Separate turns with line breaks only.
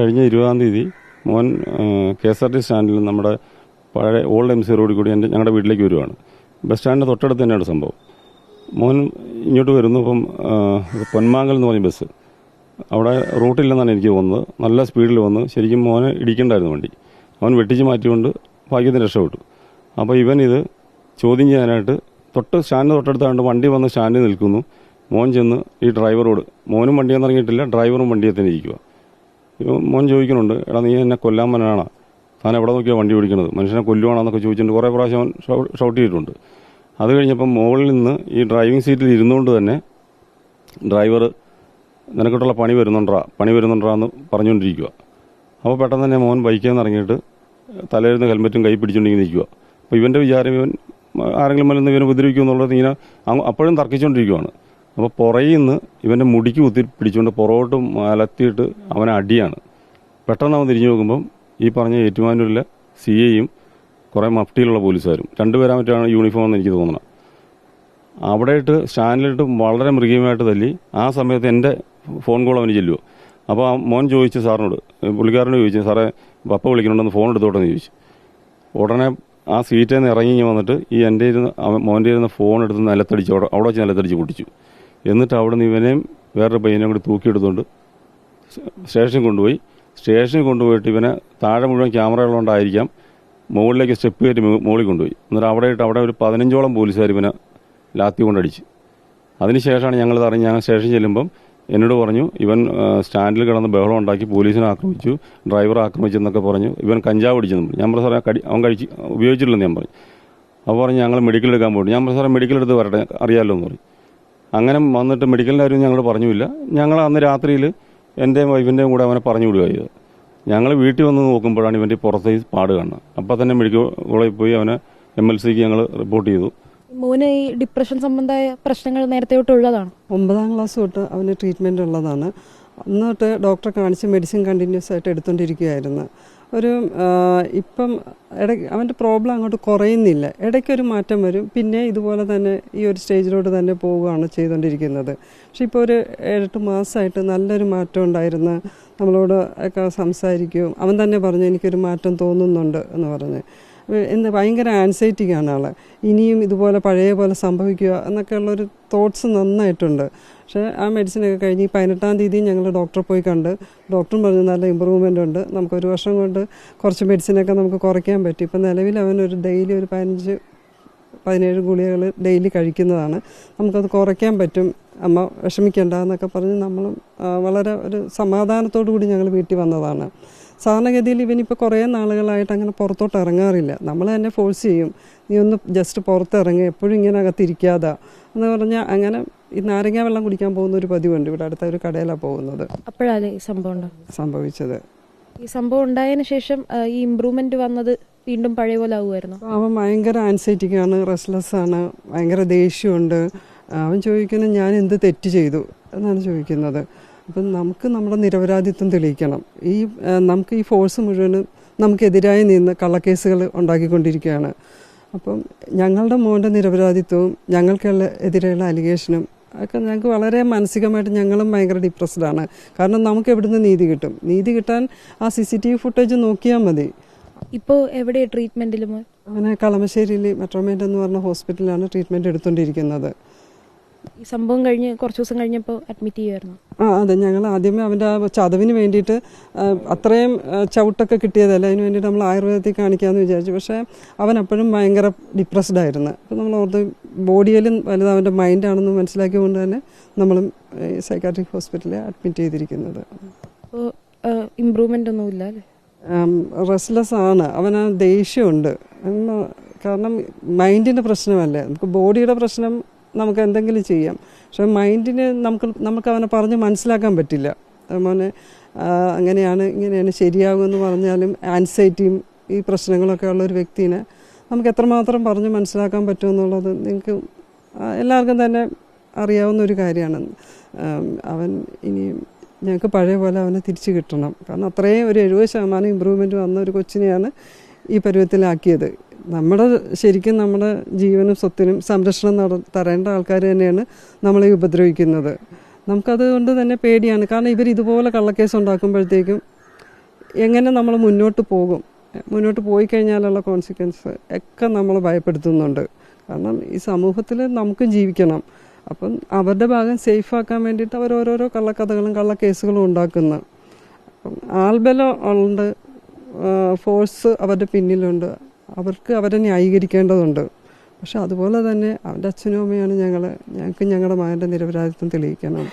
കഴിഞ്ഞ 20-ാം തീയതി മോൻ KSRTC സ്റ്റാൻഡിൽ നമ്മുടെ പഴയ ഓൾഡ് MC റോഡിൽ കൂടി ഞങ്ങളുടെ വീട്ടിലേക്ക് വരുവാണ്. ബസ് സ്റ്റാൻഡിന് തൊട്ടടുത്ത് തന്നെയാണ് സംഭവം. മോൻ ഇങ്ങോട്ട് വരുന്നു. ഇപ്പം പൊന്മാങ്ങൽ എന്ന് പറഞ്ഞ ബസ് അവിടെ റൂട്ടില്ലെന്നാണ് എനിക്ക് തോന്നുന്നത്. നല്ല സ്പീഡിൽ വന്ന് ശരിക്കും മോനെ ഇടിക്കേണ്ടായിരുന്നു വണ്ടി. അവൻ വെട്ടിച്ച് മാറ്റിക്കൊണ്ട് ഭാഗ്യത്തിന് രക്ഷപ്പെട്ടു. അപ്പോൾ ഇവൻ ഇത് ചോദ്യം ചെയ്യാനായിട്ട് സ്റ്റാൻഡിന് തൊട്ടടുത്താണ്ട് വണ്ടി വന്ന് സ്റ്റാൻഡിൽ നിൽക്കുന്നു. മോൻ ചെന്ന് ഈ ഡ്രൈവറോട്, മോനും വണ്ടിയിൽ നിന്ന് ഇറങ്ങിയിട്ടില്ല, ഡ്രൈവറും വണ്ടിയിൽ തന്നെ ഇരിക്കുക. മോൻ ചോദിക്കുന്നുണ്ട്, എടാ നീ എന്നെ കൊല്ലാൻ വനാണോ, താൻ എവിടെ നോക്കിയാണ് വണ്ടി ഓടിക്കുന്നത്, മനുഷ്യനെ കൊല്ലുവാണെന്നൊക്കെ ചോദിച്ചിട്ട് കുറേ പ്രാവശ്യം അവൻ ഷൗട്ട് ചെയ്തിട്ടുണ്ട്. അത് കഴിഞ്ഞപ്പം മുകളിൽ നിന്ന് ഈ ഡ്രൈവിംഗ് സീറ്റിൽ ഇരുന്നുകൊണ്ട് തന്നെ ഡ്രൈവർ നിനക്കിട്ടുള്ള പണി വരുന്നുണ്ടാ എന്ന് പറഞ്ഞുകൊണ്ടിരിക്കുക. അപ്പോൾ പെട്ടെന്ന് തന്നെ മോൻ ബൈക്കിൽ നിന്ന് ഇറങ്ങിയിട്ട് തലയിരുന്ന ഹെൽമെറ്റും കൈ പിടിച്ചുകൊണ്ടിങ്ങനെ നിൽക്കുക. അപ്പോൾ ഇവൻ്റെ വിചാരം ഇവൻ ആരെങ്കിലും മരുന്ന് ഇവനെ ഉപദ്രവിക്കും എന്നുള്ളത് ഇങ്ങനെ അപ്പോഴും തർക്കിച്ചുകൊണ്ടിരിക്കുകയാണ്. അപ്പോൾ പുറയിൽ നിന്ന് ഇവൻ്റെ മുടിക്ക് കുത്തി പിടിച്ചുകൊണ്ട് പുറകോട്ട് മലത്തിയിട്ട് അവനെ അടിയാണ്. പെട്ടെന്ന് അവൻ തിരിഞ്ഞു നോക്കുമ്പം ഈ പറഞ്ഞ ഏറ്റുമാനൂരിലെ CAയും കുറേ മഫ്റ്റിയിലുള്ള പോലീസുകാരും, രണ്ടുപേരാൻ പറ്റാണ് യൂണിഫോം എന്ന് എനിക്ക് തോന്നണം. അവിടെയിട്ട് സ്റ്റാൻഡിലിട്ട് വളരെ മൃഗീയമായിട്ട് തല്ലി. ആ സമയത്ത് എൻ്റെ ഫോൺ കോൾ അവന് ചെല്ലുമോ. അപ്പോൾ ആ മോൻ ചോദിച്ചു സാറിനോട്, പുള്ളിക്കാരനോട് ചോദിച്ചു, സാറേ പപ്പ വിളിക്കണമെന്ന് ഫോൺ എടുത്തോട്ടെന്ന് ചോദിച്ചു. ഉടനെ ആ സീറ്റിൽ നിന്ന് ഇറങ്ങി വന്നിട്ട് ഈ മോൻ്റെ ഇരുന്ന് ഫോൺ എടുത്ത് നിലത്തടിച്ച് അവിടെ വെച്ച് നിലത്തടിച്ച് പൊട്ടിച്ചു. എന്നിട്ട് അവിടെ നിന്ന് ഇവനെയും വേറൊരു പയ്യനെയും കൂടി തൂക്കിയെടുത്തുകൊണ്ട് സ്റ്റേഷനിൽ കൊണ്ടുപോയിട്ട് ഇവനെ താഴെ മുഴുവൻ ക്യാമറകളുണ്ടായിരിക്കാം മുകളിലേക്ക് സ്റ്റെപ്പ് കയറ്റി മുകളിൽ കൊണ്ടുപോയി. എന്നിട്ട് അവിടെ ഒരു 15ഓളം പോലീസുകാർ ഇവനെ ലാത്തി കൊണ്ടടിച്ച്. അതിനുശേഷമാണ് ഞങ്ങൾ ഞങ്ങൾ സ്റ്റേഷൻ ചെല്ലുമ്പം എന്നോട് പറഞ്ഞു, ഇവൻ സ്റ്റാൻഡിൽ കിടന്ന് ബഹളം ഉണ്ടാക്കി പോലീസിനെ ആക്രമിച്ചു, ഡ്രൈവറെ ആക്രമിച്ചെന്നൊക്കെ പറഞ്ഞു. ഇവൻ കഞ്ചാവ് അടിച്ചെന്ന് പറഞ്ഞു. ഞാൻ പറഞ്ഞു സാറേ അവൻ ഉപയോഗിച്ചിട്ടില്ലെന്ന് ഞാൻ പറഞ്ഞു. അപ്പോൾ പറഞ്ഞു ഞങ്ങൾ മെഡിക്കൽ എടുക്കാൻ പോയി. ഞാൻ പറഞ്ഞു സാറേ മെഡിക്കൽ എടുത്ത് വരട്ടെ, അറിയാമല്ലോ എന്ന് പറയും. അങ്ങനെ വന്നിട്ട് മെഡിക്കലിൻ്റെ കാര്യം ഞങ്ങൾ പറഞ്ഞില്ല. ഞങ്ങൾ അന്ന് രാത്രിയിൽ എൻ്റെയും വൈഫിൻ്റെയും കൂടെ അവനെ പറഞ്ഞു വിടുകയായത്. ഞങ്ങൾ വീട്ടിൽ വന്ന് നോക്കുമ്പോഴാണ് ഇവൻ്റെ പുറത്തെ പാട് കാണുന്നത്. അപ്പോൾ തന്നെ മെഡിക്കൽ കോളേജിൽ പോയി അവനെ MLCക്ക് ഞങ്ങൾ റിപ്പോർട്ട് ചെയ്തു.
മോന് ഈ ഡിപ്രഷൻ സംബന്ധമായ പ്രശ്നങ്ങൾ നേരത്തെ തൊട്ടുള്ളതാണ്.
9ാം ക്ലാസ് തൊട്ട് അവന് ട്രീറ്റ്മെൻ്റ് ഉള്ളതാണ്. അന്ന് തൊട്ട് ഡോക്ടറെ കാണിച്ച് മെഡിസിൻ കണ്ടിന്യൂസ് ആയിട്ട് എടുത്തുകൊണ്ടിരിക്കുകയായിരുന്നു. ഇപ്പം അവൻ്റെ പ്രോബ്ലം അങ്ങോട്ട് കുറയുന്നില്ല. ഇടയ്ക്കൊരു മാറ്റം വരും, പിന്നെ ഇതുപോലെ തന്നെ ഈ ഒരു സ്റ്റേജിലോട്ട് തന്നെ പോവുകയാണ് ചെയ്തുകൊണ്ടിരിക്കുന്നത്. പക്ഷെ ഇപ്പോൾ ഒരു 7-8 മാസമായിട്ട് നല്ലൊരു മാറ്റം ഉണ്ടായിരുന്നു. നമ്മളോട് ഒക്കെ സംസാരിക്കും. അവൻ തന്നെ പറഞ്ഞു എനിക്കൊരു മാറ്റം തോന്നുന്നുണ്ട് എന്ന് പറഞ്ഞ്. ഭയങ്കര ആൻസൈറ്റിക്കാണ് ആൾ. ഇനിയും ഇതുപോലെ പഴയ പോലെ സംഭവിക്കുക എന്നൊക്കെയുള്ളൊരു തോട്ട്സ് നന്നായിട്ടുണ്ട്. പക്ഷേ ആ മെഡിസിനൊക്കെ കഴിഞ്ഞ് 18-ാം തീയതി ഞങ്ങൾ ഡോക്ടറെ പോയി കണ്ട് ഡോക്ടറും പറഞ്ഞു നല്ല ഇമ്പ്രൂവ്മെൻ്റ് ഉണ്ട്, നമുക്കൊരു വർഷം കൊണ്ട് കുറച്ച് മെഡിസിനൊക്കെ നമുക്ക് കുറയ്ക്കാൻ പറ്റും. ഇപ്പം നിലവിൽ അവനൊരു ഡെയിലി ഒരു 15-17 ഗുളികകൾ ഡെയിലി കഴിക്കുന്നതാണ്. നമുക്കത് കുറയ്ക്കാൻ പറ്റും, അമ്മ വിഷമിക്കേണ്ട എന്നൊക്കെ പറഞ്ഞ് നമ്മളും വളരെ ഒരു സമാധാനത്തോടു കൂടി ഞങ്ങൾ വീട്ടിൽ വന്നതാണ്. സാധാരണഗതിയിൽ ഇവനിപ്പോൾ കുറേ നാളുകളായിട്ട് അങ്ങനെ പുറത്തോട്ട് ഇറങ്ങാറില്ല. നമ്മൾ തന്നെ ഫോഴ്സ് ചെയ്യും, നീ ഒന്ന് ജസ്റ്റ് പുറത്തിറങ്ങി, എപ്പോഴും ഇങ്ങനെ അകത്തിരിക്കാതെ എന്ന് പറഞ്ഞാൽ അങ്ങനെ ഈ നാരങ്ങ വെള്ളം കുടിക്കാൻ പോകുന്ന ഒരു പതിവുണ്ട്. ഇവിടെ അടുത്ത ഒരു കടയിലാണ് പോകുന്നത്.
അപ്പോഴാണ് ഈ സംഭവിച്ചത്. ഈ സംഭവം ഉണ്ടായതിനു ശേഷം ഈ ഇമ്പ്രൂവ്മെന്റ് വന്നത് വീണ്ടും പഴയ പോലെ ആവുമായിരുന്നു.
അവൻ ഭയങ്കര ആൻസൈറ്റിക്കാണ്, റെസ്ലെസ് ആണ്, ഭയങ്കര ദേഷ്യമുണ്ട്. അവൻ ചോദിക്കുന്നത് ഞാൻ എന്ത് തെറ്റ് ചെയ്തു എന്നാണ് ചോദിക്കുന്നത്. അപ്പം നമുക്ക് നമ്മുടെ നിരപരാധിത്വം തെളിയിക്കണം. നമുക്ക് ഈ ഫോഴ്സ് മുഴുവനും നമുക്കെതിരായി നിന്ന് കള്ളക്കേസുകൾ ഉണ്ടാക്കിക്കൊണ്ടിരിക്കുകയാണ്. അപ്പം ഞങ്ങളുടെ മോൻ്റെ നിരപരാധിത്വവും എതിരെയുള്ള അലിഗേഷനും ഒക്കെ ഞങ്ങൾക്ക് വളരെ മാനസികമായിട്ട് ഞങ്ങളും ഭയങ്കര ഡിപ്രസ്ഡാണ്. കാരണം നമുക്ക് എവിടുന്ന് നീതി കിട്ടും? നീതി കിട്ടാൻ ആ CCTV ഫുട്ടേജ് നോക്കിയാൽ മതി.
ഇപ്പോൾ എവിടെയാണ് ട്രീറ്റ്മെൻറ്റിൽ?
അങ്ങനെ കളമശ്ശേരിയിൽ മെട്രോമെന്റ് എന്ന് പറഞ്ഞ ഹോസ്പിറ്റലിലാണ് ട്രീറ്റ്മെൻറ്റ് എടുത്തുകൊണ്ടിരിക്കുന്നത്.
ഈ സംഭവം കഴിഞ്ഞ് കുറച്ച് ദിവസം കഴിഞ്ഞപ്പോൾ അഡ്മിറ്റ് ചെയ്യുമായിരുന്നു.
അതെ, ഞങ്ങൾ ആദ്യമേ അവൻ്റെ ആ ചതവിന് വേണ്ടിയിട്ട് അത്രയും ചവിട്ടൊക്കെ കിട്ടിയതല്ല, അതിന് വേണ്ടിയിട്ട് നമ്മൾ ആയുർവേദത്തിൽ കാണിക്കാമെന്ന് വിചാരിച്ചു. പക്ഷേ അവൻ അപ്പോഴും ഭയങ്കര ഡിപ്രസ്ഡ് ആയിരുന്നു. അപ്പോൾ നമ്മൾ ഓർത്ത് ബോഡിയിലും വലുത് അവൻ്റെ മൈൻഡാണെന്ന് മനസ്സിലാക്കിയതുകൊണ്ട് തന്നെ നമ്മളും സൈക്കാട്രിക് ഹോസ്പിറ്റലിൽ അഡ്മിറ്റ് ചെയ്തിരിക്കുന്നത്.
അപ്പോൾ ഇമ്പ്രൂവ്മെൻ്റ് ഒന്നുമില്ല അല്ലേ?
റെസ്ലെസ് ആണ്, അവന് ദേഷ്യമുണ്ട്. കാരണം മൈൻഡിൻ്റെ പ്രശ്നമല്ലേ, നമുക്ക് ബോഡിയുടെ പ്രശ്നം നമുക്ക് എന്തെങ്കിലും ചെയ്യാം. പക്ഷേ മൈൻഡിന് നമുക്ക് അവനെ പറഞ്ഞ് മനസ്സിലാക്കാൻ പറ്റില്ല. മോനെ അങ്ങനെയാണ് ഇങ്ങനെയാണ് ശരിയാകുമെന്ന് പറഞ്ഞാലും ആൻസൈറ്റിയും ഈ പ്രശ്നങ്ങളൊക്കെ ഉള്ള ഒരു വ്യക്തിനെ നമുക്ക് എത്രമാത്രം പറഞ്ഞ് മനസ്സിലാക്കാൻ പറ്റുമെന്നുള്ളത് നിങ്ങൾക്ക് എല്ലാവർക്കും തന്നെ അറിയാവുന്ന ഒരു കാര്യമാണ്. അവൻ ഇനി ഞങ്ങൾക്ക് പഴയ പോലെ അവനെ തിരിച്ചു കിട്ടണം. കാരണം അത്രയും ഒരു 70% ഇമ്പ്രൂവ്മെൻറ്റ് വന്ന ഒരു കൊച്ചിനെയാണ് ഈ പരുവത്തിലാക്കിയത്. ശരിക്കും നമ്മുടെ ജീവനും സ്വത്തിനും സംരക്ഷണം തരേണ്ട ആൾക്കാർ തന്നെയാണ് നമ്മളെ ഉപദ്രവിക്കുന്നത്. നമുക്കതുകൊണ്ട് തന്നെ പേടിയാണ്. കാരണം ഇവർ ഇതുപോലെ കള്ളക്കേസ് ഉണ്ടാക്കുമ്പോഴത്തേക്കും എങ്ങനെ നമ്മൾ മുന്നോട്ട് പോകും, മുന്നോട്ട് പോയി കഴിഞ്ഞാലുള്ള കോൺസിക്വൻസ് ഒക്കെ നമ്മൾ ഭയപ്പെടുത്തുന്നുണ്ട്. കാരണം ഈ സമൂഹത്തിൽ നമുക്കും ജീവിക്കണം. അപ്പം അവരുടെ ഭാഗം സേഫാക്കാൻ വേണ്ടിയിട്ട് അവർ ഓരോരോ കള്ളക്കഥകളും കള്ളക്കേസുകളും ഉണ്ടാക്കുന്നു. അപ്പം ആൾബലം ഉണ്ട്, ഫോഴ്സ് അവരുടെ പിന്നിലുണ്ട്, അവർക്ക് അവരെ ന്യായീകരിക്കേണ്ടതുണ്ട്. പക്ഷെ അതുപോലെ തന്നെ അവൻ്റെ അച്ഛനും അമ്മയാണ് ഞങ്ങൾക്ക് ഞങ്ങളുടെ മകൻ്റെ നിരപരാധിത്വം തെളിയിക്കണം.